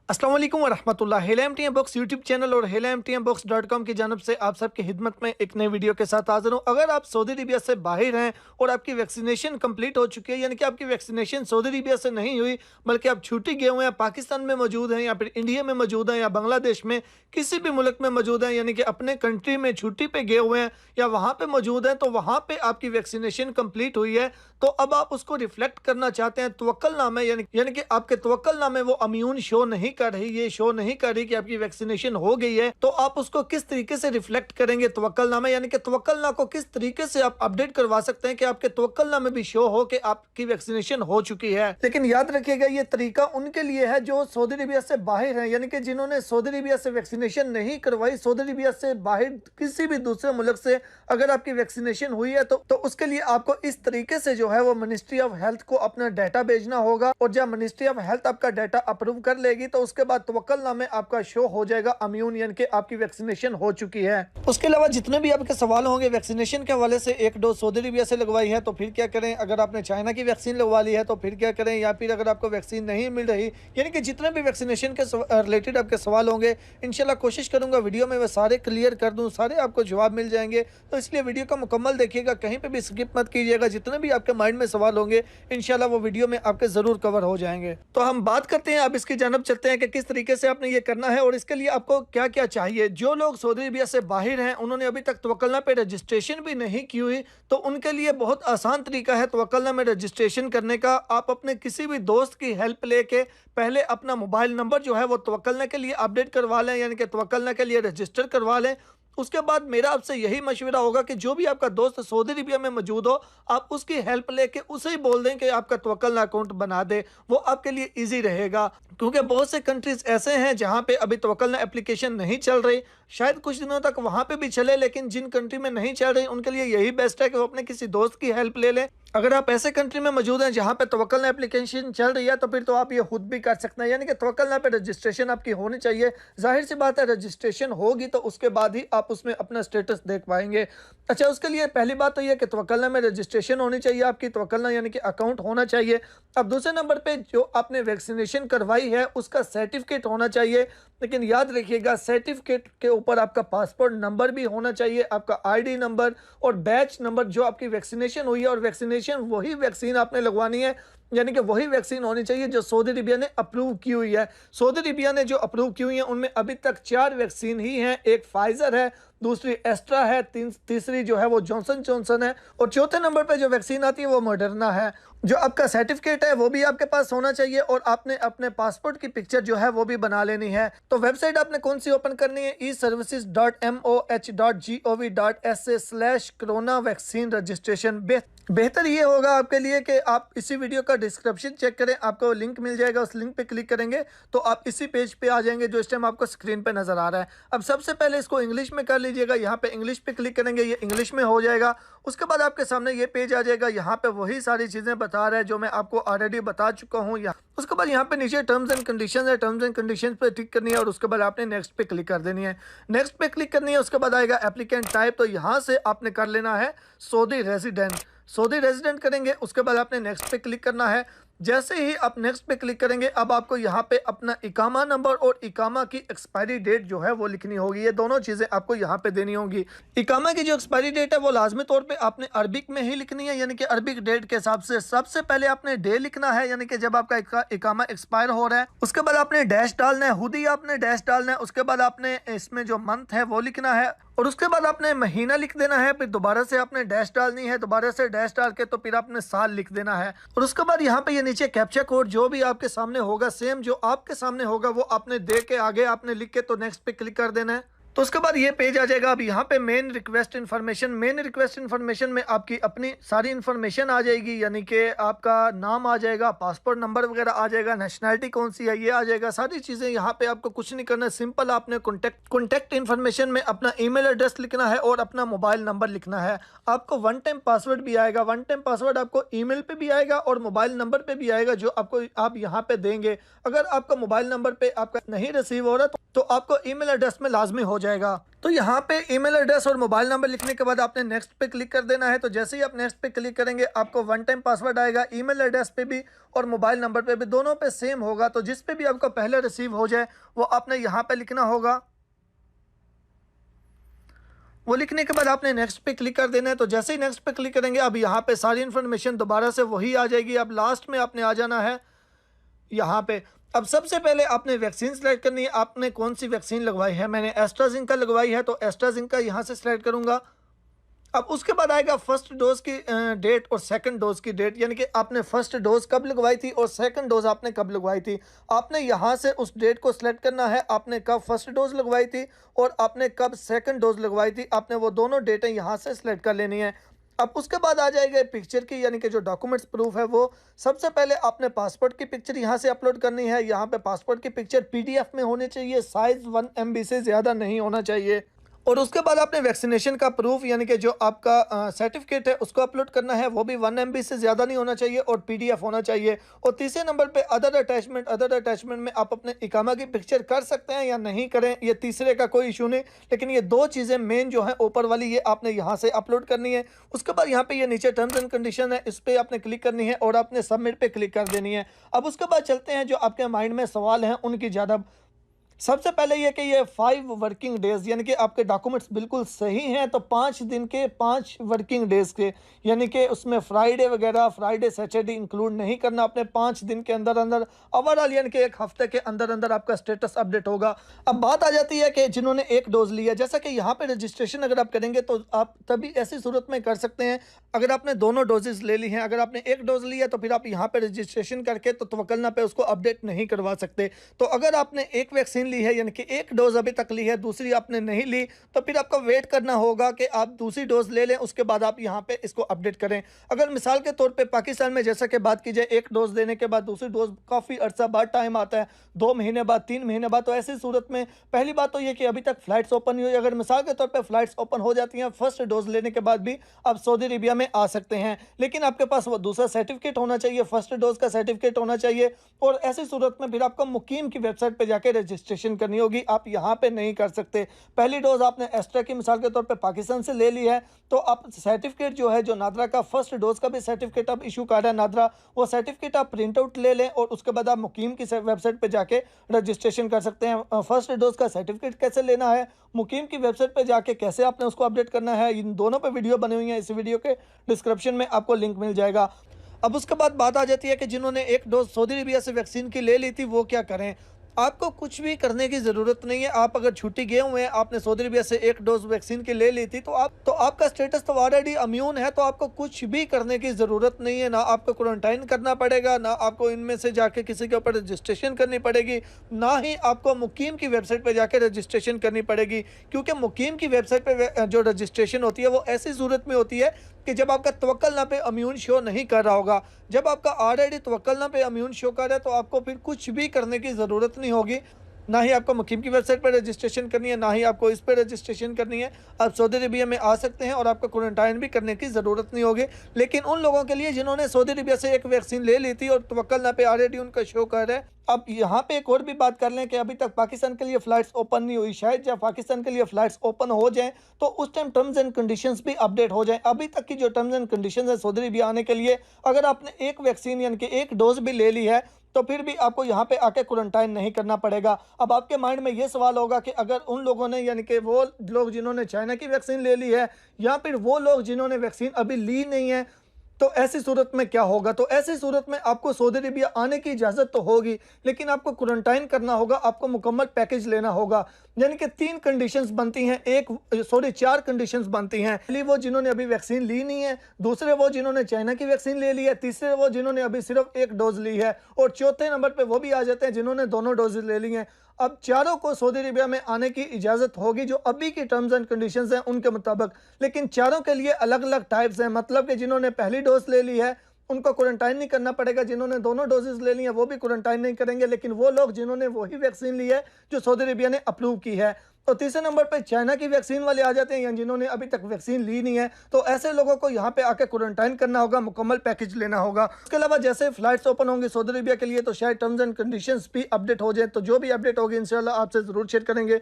अस्सलाम वालेकुम वरहमतुल्लाह। हेला MTM box YouTube channel और हेला mtmbox.com की जानब से आप सबकी खिदमत में एक नई वीडियो के साथ हाजिर हूँ। अगर आप सऊदी अरबिया से बाहर हैं और आपकी वैक्सीनेशन कंप्लीट हो चुकी है, यानी कि आपकी वैक्सीनेशन सऊदी अरबिया से नहीं हुई बल्कि आप छुट्टी गए हुए हैं, पाकिस्तान में मौजूद हैं या फिर इंडिया में मौजूद हैं या बांग्लादेश में किसी भी मुल्क में मौजूद हैं, यानी कि अपने कंट्री में छुट्टी पे गए हुए हैं या वहाँ पे मौजूद हैं, तो वहाँ पे आपकी वैक्सीनेशन कंप्लीट हुई है, तो अब आप उसको रिफ्लेक्ट करना चाहते हैं तवक्कलनामे, यानी कि आपके तवक्कलनामे वो इम्यून शो नहीं कर रही, ये शो नहीं कर रही कि आपकी वैक्सीनेशन हो गई है, तो आप उसको किस तरीके से रिफ्लेक्ट करेंगे तवक्कलनामे, यानी कि तवक्कलना को किस तरीके से आप अपडेट करवा सकते हैं कि आपके तवक्कलनामे में भी शो हो कि आपकी वैक्सीनेशन हो चुकी है। लेकिन याद रखिएगा ये तरीका उनके लिए है जो सऊदी अरबिया से बाहर है, यानी कि जिन्होंने सऊदी अरबिया से वैक्सीनेशन नहीं करवाई, सऊदी अरबिया से बाहर किसी भी दूसरे मुल्क से अगर आपकी वैक्सीनेशन हुई है तो उसके लिए आपको इस तरीके से जो है वो मिनिस्ट्री ऑफ हेल्थ को अपना डाटा भेजना होगा, और जब मिनिस्ट्री ऑफ हेल्थ आपका डाटा अप्रूव कर लेगी तो उसके बाद तवक्कलनामे आपका शो हो जाएगा इम्यून, यानी कि आपकी वैक्सीनेशन हो चुकी है। उसके अलावा जितने भी आपके सवाल होंगे वैक्सीनेशन के हवाले से, एक डोज सऊदी अरबिया से लगवाई है तो फिर क्या करें, अगर आपने चाइना की वैक्सीन लगवा ली है तो फिर क्या करें, या फिर अगर आपको वैक्सीन नहीं मिल रही, यानी कि जितने भी वैक्सीनेशन के रिलेटेड आपके सवाल होंगे इंशाल्लाह कोशिश करूंगा वीडियो में वह सारे क्लियर कर दूं, सारे आपको जवाब मिल जाएंगे। तो इसलिए वीडियो का मुकम्मल देखिएगा, कहीं पे भी स्किप मत कीजिएगा, जितने भी आपके माइंड में सवाल होंगे इंशाल्लाह वो वीडियो में आपके जरूर कवर हो जाएंगे। तो हम बात करते हैं, अब इसकी जानब चलते हैं कि किस तरीके से आपने ये करना है और इसके लिए आपको क्या क्या चाहिए। जो लोग सऊदी अरबिया से बाहर हैं, उन्होंने अभी तक तवक्कलना पे रजिस्ट्रेशन भी नहीं की हुई, तो उनके लिए बहुत आसान तरीका है तवक्कलना में रजिस्ट्रेशन करने का। आप अपने किसी भी दोस्त की हेल्प लेके पहले अपना मोबाइल नंबर जो है वो तवक्कलना के लिए अपडेट करवा लें, यानी कि तवक्कलना के लिए रजिस्टर करवा लें। उसके बाद मेरा आपसे यही मशवरा होगा कि जो भी आपका दोस्त सऊदी अरबिया में मौजूद हो, आप उसकी हेल्प लेके उसे ही बोल दें कि आपका तवक्कलना अकाउंट बना दे, वो आपके लिए इजी रहेगा। क्योंकि बहुत से कंट्रीज ऐसे हैं जहां पे अभी तवक्कलना एप्लीकेशन नहीं चल रही, शायद कुछ दिनों तक वहां पे भी चले, लेकिन जिन कंट्री में नहीं चल रही उनके लिए यही बेस्ट है कि वो अपने किसी दोस्त की हेल्प ले लें। अगर आप ऐसे कंट्री में मौजूद हैं जहां पे तवक्कलना एप्लीकेशन चल रही है तो फिर तो आप ये खुद भी कर सकते हैं, यानी कि तवक्कलना पे रजिस्ट्रेशन आपकी होनी चाहिए। जाहिर सी बात है रजिस्ट्रेशन होगी तो उसके बाद ही आप उसमें अपना स्टेटस देख पाएंगे। अच्छा, उसके लिए पहली बात तो यह कि तवक्कलना में रजिस्ट्रेशन होनी चाहिए आपकी, तवक्कलना यानी कि अकाउंट होना चाहिए। अब दूसरे नंबर पे जो आपने वैक्सीनेशन करवाई है उसका सर्टिफिकेट होना चाहिए, लेकिन याद रखिएगा सर्टिफिकेट के ऊपर आपका पासपोर्ट नंबर भी होना चाहिए, आपका आईडी नंबर और बैच नंबर जो आपकी वैक्सीनेशन हुई है, और वैक्सीनेशन वही वैक्सीन आपने लगवानी है, यानी कि वही वैक्सीन होनी चाहिए जो सऊदी अरबिया ने अप्रूव की हुई है। सऊदी अरबिया ने जो अप्रूव की हुई है उनमें अभी तक 4 वैक्सीन ही हैं, एक फाइजर है, दूसरी एस्ट्रा है, तीसरी जो है वो जॉनसन जॉनसन है, और चौथे नंबर पे जो वैक्सीन आती है वो मॉडर्ना है। जो आपका सर्टिफिकेट है वो भी आपके पास होना चाहिए, और आपने अपने पासपोर्ट की पिक्चर जो है वो भी बना लेनी है। तो वेबसाइट आपने कौन सी ओपन करनी है, eservices.moh.gov.sa/corona वैक्सीन रजिस्ट्रेशन। बेहतर ये होगा आपके लिए कि आप इसी वीडियो का डिस्क्रिप्शन चेक करें, आपको लिंक मिल जाएगा, उस लिंक पे क्लिक करेंगे तो आप इसी पेज पे आ जाएंगे जो इस टाइम आपको स्क्रीन पे नजर आ रहा है। अब सबसे पहले इसको इंग्लिश में कर लीजिएगा, यहाँ पे इंग्लिश पे क्लिक करेंगे, ये इंग्लिश में हो जाएगा। उसके बाद आपके सामने ये पेज आ जाएगा, यहाँ पे वही सारी चीजें बता रहा है जो मैं आपको ऑलरेडी बता चुका हूँ। उसके बाद यहाँ पे नीचे टर्म्स एंड कंडीशंस है, टर्म्स एंड कंडीशंस पे क्लिक करनी है, और उसके बाद आपने नेक्स्ट पे क्लिक कर देनी है। नेक्स्ट पे क्लिक करनी है, उसके बाद आएगा एप्लीकेंट टाइप, तो यहाँ से आपने कर लेना है सऊदी रेजिडेंट। सऊदी रेजिडेंट करेंगे, उसके बाद आपने नेक्स्ट पे क्लिक करना है। जैसे ही आप नेक्स्ट पे क्लिक करेंगे अब आपको यहाँ पे अपना इकामा नंबर और इकामा की एक्सपायरी डेट जो है वो लिखनी होगी, ये दोनों चीजें आपको यहाँ पे देनी होंगी। इकामा की जो एक्सपायरी डेट है वो लाजमी तौर पे आपने अरबिक में ही लिखनी है, यानी कि अरबिक डेट के हिसाब से सबसे पहले आपने डे लिखना है, यानी कि जब आपका इकामा एक्सपायर हो रहा है। उसके बाद आपने डैश डालना है, खुद ही आपने डैश डालना है। उसके बाद आपने इसमें जो मंथ है वो लिखना है, और उसके बाद आपने महीना लिख देना है, फिर दोबारा से आपने डैश डालनी है, दोबारा से डैश डाल के तो फिर आपने साल लिख देना है। और उसके बाद यहाँ पे ये नीचे कैप्चा कोड जो भी आपके सामने होगा, सेम जो आपके सामने होगा वो आपने दे के आगे आपने लिख के तो नेक्स्ट पे क्लिक कर देना है। तो उसके बाद ये पेज आ जाएगा। अब यहाँ पे मेन रिक्वेस्ट इन्फॉर्मेशन में आपकी अपनी सारी इन्फॉर्मेशन आ जाएगी, यानी कि आपका नाम आ जाएगा, पासपोर्ट नंबर वगैरह आ जाएगा, नेशनैलिटी कौन सी है ये आ जाएगा, सारी चीज़ें। यहाँ पे आपको कुछ नहीं करना है, सिंपल आपने कॉन्टैक्ट इन्फॉर्मेशन में अपना ईमेल एड्रेस लिखना है और अपना मोबाइल नंबर लिखना है। आपको वन टाइम पासवर्ड भी आएगा, वन टाइम पासवर्ड आपको ईमेल पे भी आएगा और मोबाइल नंबर पे भी आएगा जो आप यहाँ पे देंगे। अगर आपका मोबाइल नंबर पे आपका नहीं रिसीव हो रहा तो आपको ईमेल एड्रेस में लाजमी हो जाएगा। तो यहाँ पे ईमेल एड्रेस और मोबाइल नंबर लिखने के बाद आपने नेक्स्ट पे क्लिक कर देना है। तो जैसे ही आप नेक्स्ट पे क्लिक करेंगे आपको वन टाइम पासवर्ड आएगा, ईमेल एड्रेस पे भी और मोबाइल नंबर पे भी, दोनों पे सेम होगा। तो जिस पे भी आपको पहले रिसीव हो जाए वो आपने यहाँ पे लिखना होगा। वो लिखने के बाद आपने नेक्स्ट पे क्लिक कर देना है। तो जैसे ही नेक्स्ट पे क्लिक करेंगे अब यहाँ पे सारी इन्फॉर्मेशन दोबारा से वही आ जाएगी। अब लास्ट में आपने आ जाना है यहाँ पे। अब सबसे पहले आपने वैक्सीन सेलेक्ट करनी है। आपने कौन सी वैक्सीन लगवाई है, मैंने एस्ट्राजेनेका लगवाई है तो एस्ट्राजेनेका यहाँ से सिलेक्ट करूँगा। अब उसके बाद आएगा फर्स्ट डोज की डेट और सेकंड डोज की डेट, यानी कि आपने फर्स्ट डोज कब लगवाई थी और सेकंड डोज आपने कब लगवाई थी। आपने यहाँ से उस डेट को सिलेक्ट करना है, आपने कब फर्स्ट डोज लगवाई थी और आपने कब सेकंड डोज लगवाई थी। आपने वो दोनों डेटें यहाँ से सिलेक्ट कर लेनी है। अब उसके बाद आ जाएगा पिक्चर की, यानी कि जो डॉक्यूमेंट्स प्रूफ है वो सबसे पहले आपने पासपोर्ट की पिक्चर यहाँ से अपलोड करनी है। यहाँ पे पासपोर्ट की पिक्चर पीडीएफ में होनी चाहिए, साइज 1 MB से ज़्यादा नहीं होना चाहिए। और उसके बाद आपने वैक्सीनेशन का प्रूफ, यानी कि जो आपका सर्टिफिकेट है उसको अपलोड करना है, वो भी 1 MB से ज़्यादा नहीं होना चाहिए और पीडीएफ होना चाहिए। और तीसरे नंबर पे अदर अटैचमेंट में आप अपने इकामा की पिक्चर कर सकते हैं या नहीं करें, ये तीसरे का कोई इशू नहीं, लेकिन ये दो चीज़ें मेन जो है ऊपर वाली ये आपने यहाँ से अपलोड करनी है। उसके बाद यहाँ पे ये नीचे टर्म्स एंड कंडीशन है, इस पर आपने क्लिक करनी है और आपने सबमिट पे क्लिक कर देनी है। अब उसके बाद चलते हैं जो आपके माइंड में सवाल हैं उनकी ज़्यादा। सबसे पहले ये कि ये 5 वर्किंग डेज, यानी कि आपके डॉक्यूमेंट्स बिल्कुल सही हैं तो 5 दिन के 5 वर्किंग डेज के, यानी कि उसमें फ्राइडे वगैरह, फ्राइडे सैटरडे इंक्लूड नहीं करना। आपने 5 दिन के अंदर अंदर ओवरऑल, यानी कि एक हफ्ते के अंदर अंदर आपका स्टेटस अपडेट होगा। अब बात आ जाती है कि जिन्होंने एक डोज लिया, जैसा कि यहाँ पे रजिस्ट्रेशन अगर आप करेंगे तो आप तभी ऐसी सूरत में कर सकते हैं अगर आपने दोनों डोजेज ले ली हैं। अगर आपने एक डोज लिया तो फिर आप यहाँ पे रजिस्ट्रेशन करके तो तवक्कल पे उसको अपडेट नहीं करवा सकते। तो अगर आपने एक वैक्सीन ली है, यानी कि एक डोज अभी तक ली है, दूसरी आपने नहीं ली, तो फिर आपको वेट करना होगा कि आप दूसरी डोज ले लें, उसके बाद आप यहाँ पे इसको अपडेट करें। अगर मिसाल के तौर पे पाकिस्तान में जैसा कि बात की जाए, एक डोज लेने के बाद दूसरी डोज काफ़ी अरसा बाद टाइम आता है, 2 महीने बाद, 3 महीने बाद। तो ऐसी सूरत में पहली बात तो ये कि अभी तक फ्लाइट्स ओपन नहीं हुई। अगर मिसाल के तौर पर फ्लाइट्स ओपन हो जाती हैं फर्स्ट डोज लेने के बाद भी आप सऊदी अरेबिया में आ सकते हैं, लेकिन आपके पास वो दूसरा सर्टिफिकेट होना चाहिए, फर्स्ट डोज का सर्टिफिकेट होना चाहिए। और ऐसी सूरत में फिर आपको मुकीम की वेबसाइट पर जाकर रजिस्ट्रेशन करनी होगी, आप यहाँ पे नहीं कर सकते। पहली डोज आपने एस्ट्रा की मिसाल के तौर पे पाकिस्तान से ले ली है तो आप सर्टिफिकेट जो है, जो नादरा का फर्स्ट डोज का भी सर्टिफिकेट अब इशू कर रहा है नादरा, वो सर्टिफिकेट आप प्रिंट आउट ले लें और उसके बाद आप मुकीम की वेबसाइट पे जाके रजिस्ट्रेशन कर सकते हैं। फर्स्ट डोज का सर्टिफिकेट कैसे लेना है, मुकीम की वेबसाइट पे जाके कैसे आपने उसको अपडेट करना है, इन दोनों पे वीडियो बनी हुई है, इस वीडियो के डिस्क्रिप्शन में आपको लिंक मिल जाएगा। अब उसके बाद बात आ जाती है कि जिन्होंने एक डोज सऊदी अरेबिया से वैक्सीन की ले ली थी वो क्या करें। आपको कुछ भी करने की ज़रूरत नहीं है। आप अगर छुट्टी गए हुए हैं, आपने सऊदी अरेबिया से एक डोज वैक्सीन की ले ली थी तो आपका स्टेटस तो ऑलरेडी इम्यून है, तो आपको कुछ भी करने की ज़रूरत नहीं है। ना आपको क्वारंटाइन करना पड़ेगा, ना आपको इनमें से जाके किसी के ऊपर रजिस्ट्रेशन करनी पड़ेगी, ना ही आपको मुकीम की वेबसाइट पर जाकर रजिस्ट्रेशन करनी पड़ेगी। क्योंकि मुकीम की वेबसाइट पर जो रजिस्ट्रेशन होती है वो ऐसी सूरत में होती है कि जब आपका तवक्कल ना पे इम्यून शो नहीं कर रहा होगा। जब आपका ऑलरेडी तवक्कल ना पे इम्यून शो कर रहा है तो आपको फिर कुछ भी करने की ज़रूरत नहीं होगी। ना ही आपको मुकीम की वेबसाइट पर रजिस्ट्रेशन करनी है, ना ही आपको इस पर रजिस्ट्रेशन करनी है। आप सऊदी अरेबिया में आ सकते हैं और आपको क्वारंटाइन भी करने की ज़रूरत नहीं होगी। लेकिन उन लोगों के लिए जिन्होंने सऊदी अरेबिया से एक वैक्सीन ले ली थी और तवक्कल ना पे ऑलरेडी उनका शो कर रहा है। अब यहाँ पे एक और भी बात कर लें कि अभी तक पाकिस्तान के लिए फ़्लाइट्स ओपन नहीं हुई। शायद जब पाकिस्तान के लिए फ़्लाइट्स ओपन हो जाएं तो उस टाइम टर्म्स एंड कंडीशंस भी अपडेट हो जाएं। अभी तक की जो टर्म्स एंड कंडीशंस है सऊदी अरेबिया आने के लिए, अगर आपने एक वैक्सीन यानी कि एक डोज भी ले ली है तो फिर भी आपको यहाँ पे आके क्वारंटाइन नहीं करना पड़ेगा। अब आपके माइंड में ये सवाल होगा कि अगर उन लोगों ने, यानी कि वो लोग जिन्होंने चाइना की वैक्सीन ले ली है या फिर वो लोग जिन्होंने वैक्सीन अभी ली नहीं है, तो ऐसी सूरत में क्या होगा। तो ऐसी सूरत में आपको सऊदी अरेबिया आने की इजाज़त तो होगी, लेकिन आपको क्वारंटाइन करना होगा, आपको मुकम्मल पैकेज लेना होगा। यानी कि 3 कंडीशंस बनती हैं, 4 कंडीशंस बनती हैं। पहली वो जिन्होंने अभी वैक्सीन ली नहीं है, दूसरे वो जिन्होंने चाइना की वैक्सीन ले ली है, तीसरे वो जिन्होंने अभी सिर्फ एक डोज ली है, और चौथे नंबर पर वो भी आ जाते हैं जिन्होंने दोनों डोज ले ली हैं। अब चारों को सऊदी अरेबिया में आने की इजाज़त होगी जो अभी की टर्म्स एंड कंडीशंस हैं उनके मुताबिक, लेकिन चारों के लिए अलग अलग टाइप्स हैं। मतलब कि जिन्होंने पहली डोज ले ली है उनको क्वारंटाइन नहीं करना पड़ेगा, जिन्होंने दोनों डोजेस ले ली हैं वो भी क्वारंटाइन नहीं करेंगे, लेकिन वो लोग जिन्होंने वही वैक्सीन ली है जो सऊदी अरेबिया ने अप्रूव की है। तो तीसरे नंबर पे चाइना की वैक्सीन वाले आ जाते हैं या जिन्होंने अभी तक वैक्सीन ली नहीं है, तो ऐसे लोगों को यहाँ पे आके क्वारंटाइन करना होगा, मुकम्मल पैकेज लेना होगा। उसके अलावा जैसे फ्लाइट्स ओपन होंगी सऊदी अरेबिया के लिए तो शायद टर्म्स एंड कंडीशंस भी अपडेट हो जाए, तो जो भी अपडेट होगी इंशाल्लाह आपसे ज़रूर शेयर करेंगे।